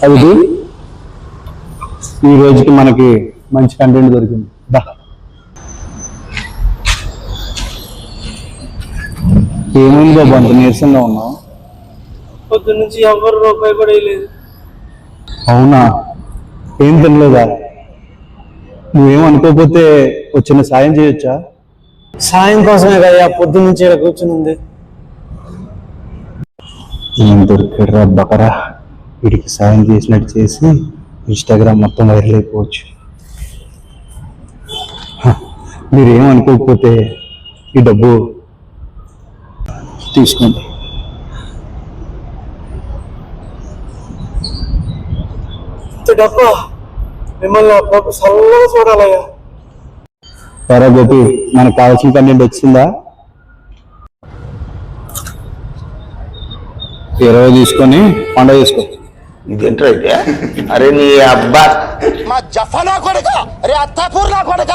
అది ఈ రోజుకి మనకి మంచి కంటెంట్ దొరికింది. దా ఏమైంది బాబు అంత నీరసంగా ఉన్నావు? పొద్దు నుంచి ఎవరు రూపాయి కూడా వేయలేదు. అవునా? ఏం తినలేదా? నువ్వేం అనుకోకపోతే వచ్చిన సాయం చేయొచ్చా? సాయం కోసమే కదా పొద్దు నుంచి ఇలా కూర్చుని ఉంది. ఏం దొరికాడురా బకరా, వీడికి సాయం చేసినట్టు చేసి ఇన్స్టాగ్రామ్ మొత్తం వైరల్ అయిపోవచ్చు. మీరేం అనుకోకపోతే ఈ డబ్బు తీసుకోండి. డబ్బా మిమ్మల్ని అప్పుడు సరళంగా చూడాలయ్యా. సరే గోపి, మనకు కావాల్సిన కంటెంట్ వచ్చిందా? 20 తీసుకొని పండుగ చేసుకో. ఇదేంటో అయితే, అరే నీ అబ్బా మా జఫనా కొడుక, అరే అత్తాపూర్ నా కొడుక.